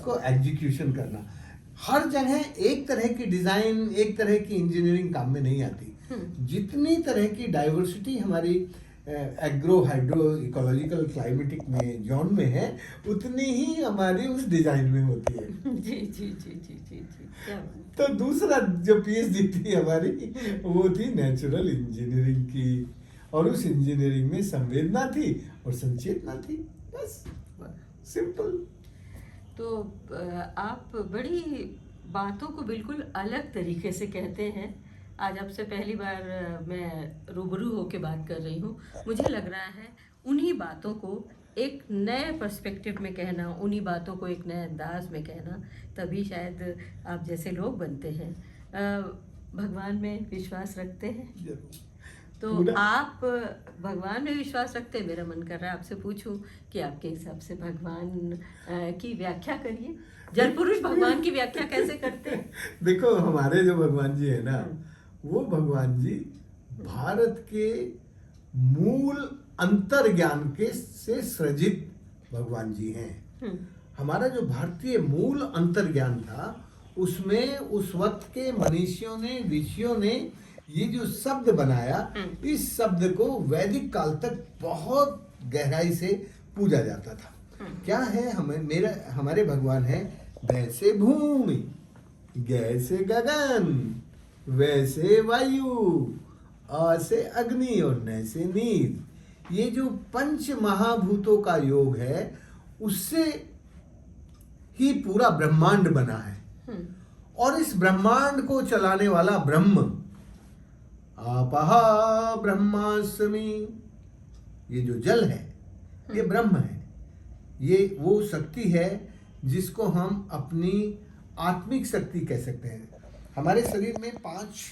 को एग्जीक्यूशन करना। हर जगह एक तरह की डिजाइन, एक तरह की इंजीनियरिंग काम में नहीं आती। जितनी तरह की डाइवर्सिटी हमारी एग्रो हाइड्रो इकोलॉजिकल क्लाइमेटिक में जोन में है, उतनी ही हमारी उस डिजाइन में होती है। जी जी जी जी जी जी, क्या बात। तो दूसरा जो पीएचडी थी हमारी, वो थी नेचुरल इंजीनियरिंग की, और उस इंजीनियरिंग में संवेदना थी और संचेतना थी, बस सिंपल। तो आप बड़ी बातों को बिल्कुल अलग तरीके से कहते हैं। आज आपसे पहली बार मैं रूबरू होके बात कर रही हूँ। मुझे लग रहा है उन्हीं बातों को एक नए पर्सपेक्टिव में कहना, उन्हीं बातों को एक नए अंदाज में कहना, तभी शायद आप जैसे लोग बनते हैं। भगवान में विश्वास रखते हैं? तो आप भगवान में विश्वास रखते हैं। मेरा मन कर रहा है आपसे पूछूं कि आपके हिसाब से भगवान की व्याख्या करिए। जल पुरुष भगवान की व्याख्या कैसे करते हैं? देखो, हमारे जो भगवान जी है ना, वो भगवान जी भारत के मूल अंतर ज्ञान के से सृजित भगवान जी हैं। हमारा जो भारतीय मूल अंतर ज्ञान था, उसमें उस वक्त के मनीषियों ने, ऋषियों ने ये जो शब्द बनाया, इस शब्द को वैदिक काल तक बहुत गहराई से पूजा जाता था। क्या है, हमारे भगवान है वैसे भूमि, जैसे गगन, वैसे वायु, अ से अग्नि और न से नीर। ये जो पंच महाभूतों का योग है, उससे ही पूरा ब्रह्मांड बना है। और इस ब्रह्मांड को चलाने वाला ब्रह्म, आपहा ब्रह्मास्मि, ये जो जल है ये ब्रह्म है। ये वो शक्ति है जिसको हम अपनी आत्मिक शक्ति कह सकते हैं। हमारे शरीर में 5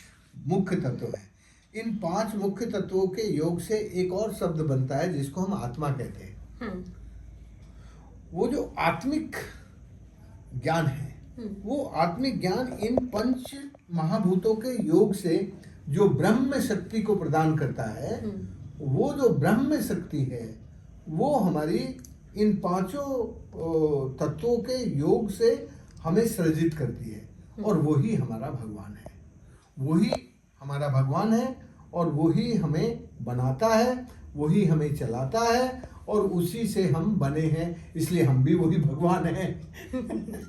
मुख्य तत्व हैं। इन 5 मुख्य तत्वों के योग से एक और शब्द बनता है जिसको हम आत्मा कहते हैं। वो जो आत्मिक ज्ञान है, वो आत्मिक ज्ञान इन पंच महाभूतों के योग से जो ब्रह्म शक्ति को प्रदान करता है, वो जो ब्रह्म शक्ति है वो हमारी इन 5 तत्वों के योग से हमें सृजित करती है। और वही हमारा भगवान है, वही हमारा भगवान है, और वही हमें बनाता है, वही हमें चलाता है, और उसी से हम बने हैं, इसलिए हम भी वही भगवान हैं।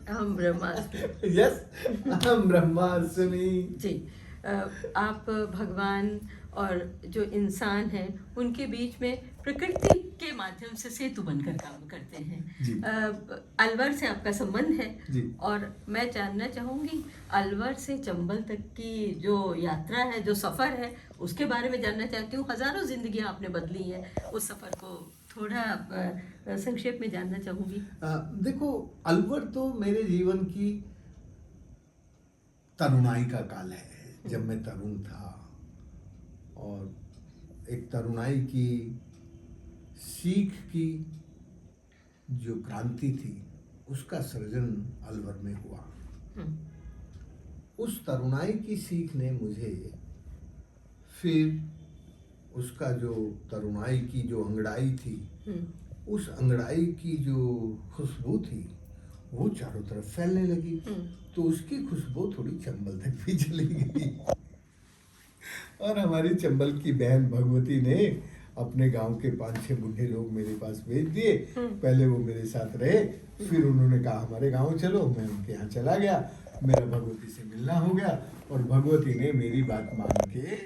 हम ब्रह्मास्मि। यस, हम ब्रह्मास्मि। जी, आप भगवान और जो इंसान है उनके बीच में प्रकृति के माध्यम से सेतु बनकर काम करते हैं। अलवर से आपका संबंध है जी। और मैं जानना चाहूँगी अलवर से चंबल तक की जो यात्रा है, जो सफ़र है, उसके बारे में जानना चाहती हूँ। हज़ारों जिंदगियाँ आपने बदली हैं, उस सफ़र को थोड़ा संक्षेप में जानना चाहूँगी। देखो, अलवर तो मेरे जीवन की तरुणाई का काल है, जब मैं तरुण था, और एक तरुणाई की सीख की जो क्रांति थी, उसका सृजन अलवर में हुआ। उस तरुणाई की सीख ने मुझे फिर उसका जो तरुणाई की जो अंगड़ाई थी, उस अंगड़ाई की जो खुशबू थी, वो चारों तरफ फैलने लगी। तो उसकी खुशबू थोड़ी चंबल तक भी चली गई। और हमारी चंबल की बहन भगवती ने अपने गांव के 5-6 बूढ़े लोग मेरे पास भेज दिए। पहले वो मेरे साथ रहे, फिर उन्होंने कहा हमारे गांव चलो। मैं उनके यहाँ चला गया, मेरा भगवती से मिलना हो गया, और भगवती ने मेरी बात मान के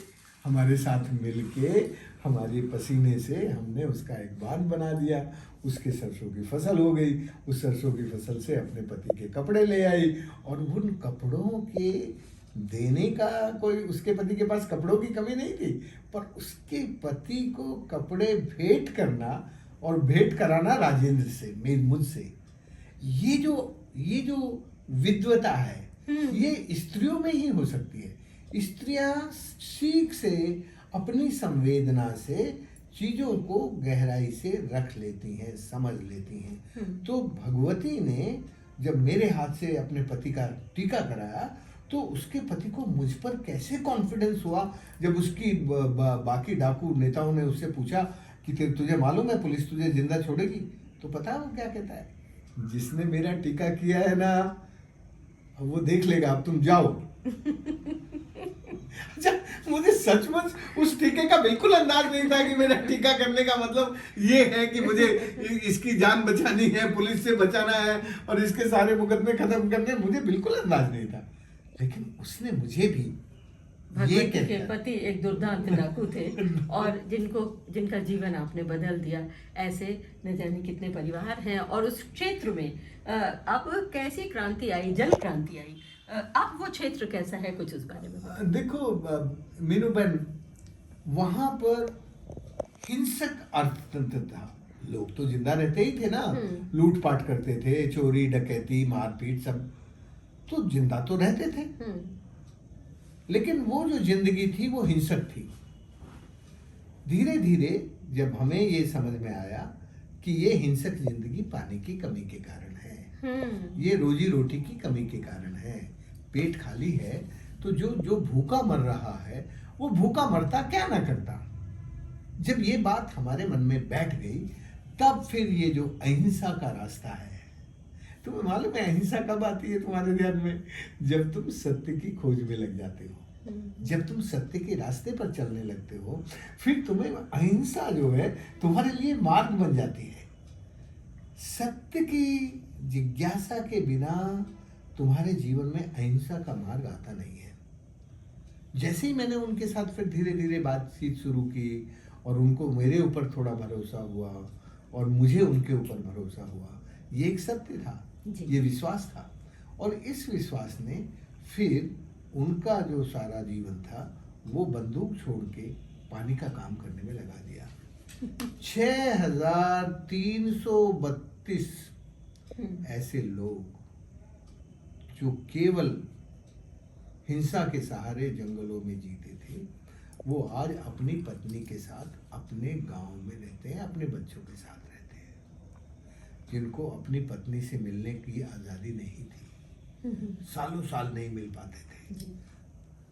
हमारे साथ मिल के हमारे पसीने से हमने उसका एक बांध बना दिया। उसके सरसों की फसल हो गई। उस सरसों की फसल से अपने पति के कपड़े ले आई, और उन कपड़ों के देने का कोई, उसके पति के पास कपड़ों की कमी नहीं थी, पर उसके पति को कपड़े भेंट करना और भेंट कराना राजेंद्र से, मुझसे, ये जो विद्वता है, ये स्त्रियों में ही हो सकती है। स्त्रियां सीख से, अपनी संवेदना से चीजों को गहराई से रख लेती हैं, समझ लेती हैं। तो भगवती ने जब मेरे हाथ से अपने पति का टीका कराया, तो उसके पति को मुझ पर कैसे कॉन्फिडेंस हुआ। जब उसकी बाकी डाकू नेताओं ने उससे पूछा कि तुझे मालूम है पुलिस तुझे जिंदा छोड़ेगी, तो पता है वो क्या कहता है, जिसने मेरा टीका किया है ना, वो देख लेगा, अब तुम जाओ। अच्छा, मुझे सचमुच उस टीके का बिल्कुल अंदाज नहीं था कि मेरा टीका करने का मतलब ये है कि मुझे इसकी जान बचानी है, पुलिस से बचाना है और इसके सारे मुकदमे खत्म करने, मुझे बिल्कुल अंदाज नहीं था। लेकिन उसने मुझे भी ये भगवती के कहकर, पति एक दुर्दांत डाकू थे और जिनका जीवन आपने बदल दिया। ऐसे न जाने कितने परिवार हैं। और उस क्षेत्र में अब कैसी क्रांति आई, जल क्रांति आई, अब वो क्षेत्र कैसा है, कुछ उस बारे में बताइए। देखो मीनू बहन, वहां पर हिंसक अर्थतंत्र था। लोग तो जिंदा रहते ही थे ना, लूटपाट करते थे, चोरी डकैती मारपीट सब तो जिंदा तो रहते थे, लेकिन वो जो जिंदगी थी वो हिंसक थी। धीरे धीरे जब हमें ये समझ में आया कि ये हिंसक जिंदगी पानी की कमी के कारण है, ये रोजी रोटी की कमी के कारण है, पेट खाली है तो जो जो भूखा मर रहा है वो भूखा मरता क्या ना करता। जब ये बात हमारे मन में बैठ गई तब फिर ये जो अहिंसा का रास्ता है, तुम्हें मालूम है अहिंसा कब आती है तुम्हारे ध्यान में? जब तुम सत्य की खोज में लग जाते हो, जब तुम सत्य के रास्ते पर चलने लगते हो, फिर तुम्हें अहिंसा जो है तुम्हारे लिए मार्ग बन जाती है। सत्य की जिज्ञासा के बिना तुम्हारे जीवन में अहिंसा का मार्ग आता नहीं है। जैसे ही मैंने उनके साथ फिर धीरे धीरे बातचीत शुरू की और उनको मेरे ऊपर थोड़ा भरोसा हुआ और मुझे उनके ऊपर भरोसा हुआ, ये एक सत्य था, ये विश्वास था। और इस विश्वास ने फिर उनका जो सारा जीवन था वो बंदूक छोड़ के पानी का काम करने में लगा दिया। 6332 ऐसे लोग जो केवल हिंसा के सहारे जंगलों में जीते थे, वो आज अपनी पत्नी के साथ अपने गांव में रहते हैं, अपने बच्चों के साथ रहते हैं, जिनको अपनी पत्नी से मिलने की आज़ादी नहीं थी, सालों साल नहीं मिल पाते थे।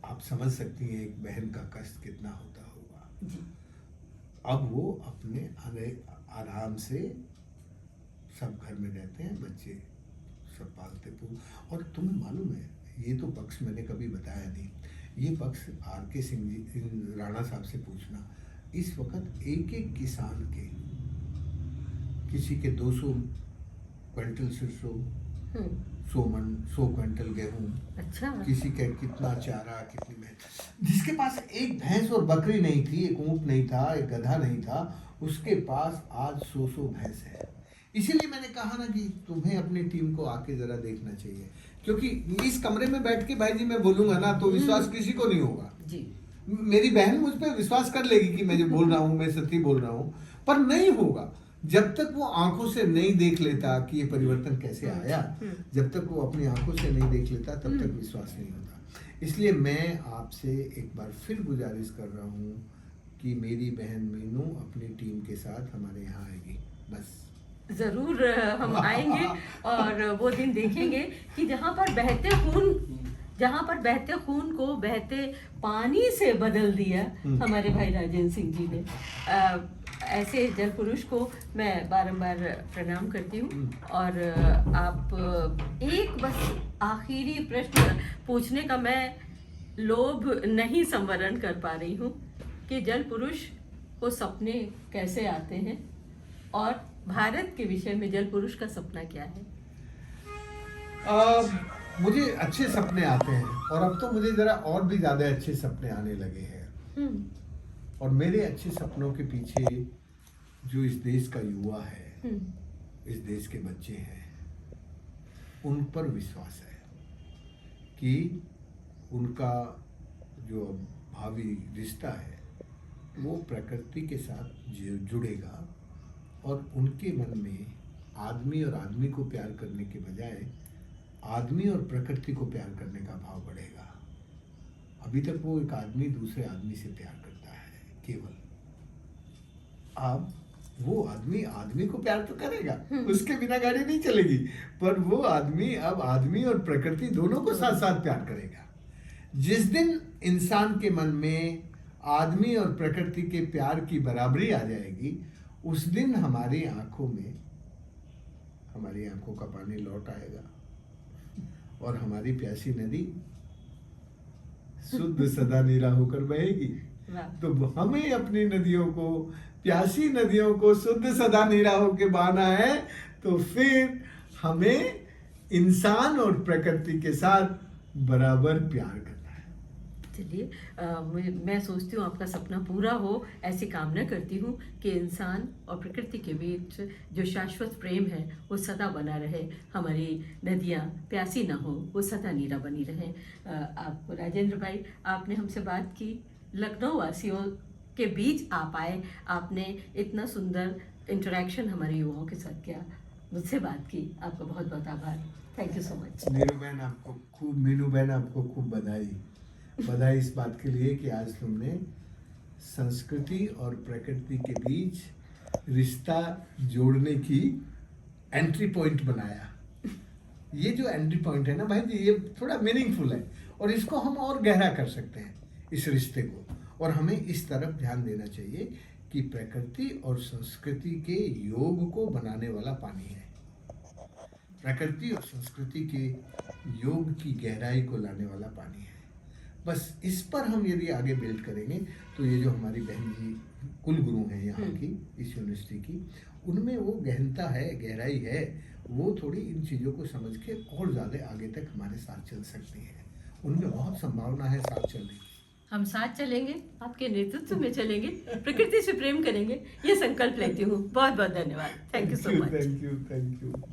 आप समझ सकती हैं एक बहन का कष्ट कितना होता होगा। अब वो अपने आराम से सब घर में रहते हैं, बच्चे सब पालते और तुम्हें मालूम है, ये तो पक्ष मैंने कभी बताया नहीं, ये पक्ष आर.के. सिंह जी राणा साहब से पूछना। इस वक्त एक एक किसान के, किसी के 200 क्विंटल सरसों, 100 क्विंटल गेहूं, अच्छा, किसी के कितना चारा, कितनी भैंस, जिसके पास एक भैंस और बकरी नहीं थी, एक ऊंट नहीं था, एक गधा नहीं था, उसके पास आज 100 भैंस है। इसीलिए मैंने कहा ना कि तुम्हें अपनी टीम को आके जरा देखना चाहिए, क्योंकि इस कमरे में बैठ के भाई जी मैं बोलूंगा ना तो विश्वास किसी को नहीं होगा जी। मेरी बहन मुझ पर विश्वास कर लेगी कि मैं जो बोल रहा हूँ मैं सत्य बोल रहा हूँ, पर नहीं होगा जब तक वो आंखों से नहीं देख लेता कि ये परिवर्तन कैसे आया। जब तक वो अपनी आंखों से नहीं देख लेता तब तक विश्वास नहीं होता। इसलिए मैं आपसे एक बार फिर गुजारिश कर रहा हूँ कि मेरी बहन मीनू अपनी टीम के साथ हमारे यहाँ आएगी। बस जरूर हम आएंगे और वो दिन देखेंगे कि जहाँ पर बहते खून को बहते पानी से बदल दिया हमारे भाई राजेंद्र सिंह जी ने। ऐसे जल पुरुष को मैं बारंबार प्रणाम करती हूँ। और आप एक बस आखिरी प्रश्न पूछने का मैं लोभ नहीं संवरण कर पा रही हूँ कि जल पुरुष को सपने कैसे आते हैं और भारत के विषय में जल पुरुष का सपना क्या है? मुझे अच्छे सपने आते हैं और अब तो मुझे जरा और भी ज्यादा अच्छे सपने आने लगे हैं। और मेरे अच्छे सपनों के पीछे जो इस देश का युवा है, इस देश के बच्चे हैं, उन पर विश्वास है कि उनका जो भावी रिश्ता है वो प्रकृति के साथ जुड़ेगा और उनके मन में आदमी और आदमी को प्यार करने के बजाय आदमी और प्रकृति को प्यार करने का भाव बढ़ेगा। अभी तक वो एक आदमी दूसरे आदमी से प्यार करता है केवल, अब वो आदमी आदमी को प्यार तो करेगा, उसके बिना गाड़ी नहीं चलेगी, पर वो आदमी अब आदमी और प्रकृति दोनों को साथ साथ प्यार करेगा। जिस दिन इंसान के मन में आदमी और प्रकृति के प्यार की बराबरी आ जाएगी, उस दिन हमारी आंखों में हमारी आंखों का पानी लौट आएगा और हमारी प्यासी नदी शुद्ध सदा नीरा होकर बहेगी। वाह। तो हमें अपनी नदियों को, प्यासी नदियों को शुद्ध सदा नीरा होके बहाना है, तो फिर हमें इंसान और प्रकृति के साथ बराबर प्यार करना है। चलिए, मैं सोचती हूँ आपका सपना पूरा हो, ऐसी कामना करती हूँ कि इंसान और प्रकृति के बीच जो शाश्वत प्रेम है वो सदा बना रहे, हमारी नदियाँ प्यासी ना हो, वो सदा नीरा बनी रहे। आप राजेंद्र भाई, आपने हमसे बात की, लखनऊ वासियों के बीच आप आए, आपने इतना सुंदर इंटरेक्शन हमारे युवाओं के साथ किया, मुझसे बात की, आपका बहुत बहुत आभार। Thank you so much. Meenu बहन आपको खूब बधाई इस बात के लिए कि आज तुमने संस्कृति और प्रकृति के बीच रिश्ता जोड़ने की एंट्री पॉइंट बनाया। ये जो एंट्री पॉइंट है ना भाई जी, ये थोड़ा मीनिंगफुल है और इसको हम और गहरा कर सकते हैं इस रिश्ते को, और हमें इस तरफ ध्यान देना चाहिए कि प्रकृति और संस्कृति के योग को बनाने वाला पानी है। प्रकृति और संस्कृति के योग की गहराई को लाने वाला पानी है। बस इस पर हम यदि आगे बिल्ड करेंगे तो ये जो हमारी बहन जी कुलगुरु हैं यहाँ की, इस यूनिवर्सिटी की, उनमें वो गहनता है, गहराई है, वो थोड़ी इन चीज़ों को समझ के और ज़्यादा आगे तक हमारे साथ चल सकती हैं। उनमें बहुत संभावना है साथ चलने की। हम साथ चलेंगे, आपके नेतृत्व में चलेंगे, प्रकृति से प्रेम करेंगे, ये संकल्प लेती हूँ। बहुत बहुत धन्यवाद। Thank you so much. Thank you.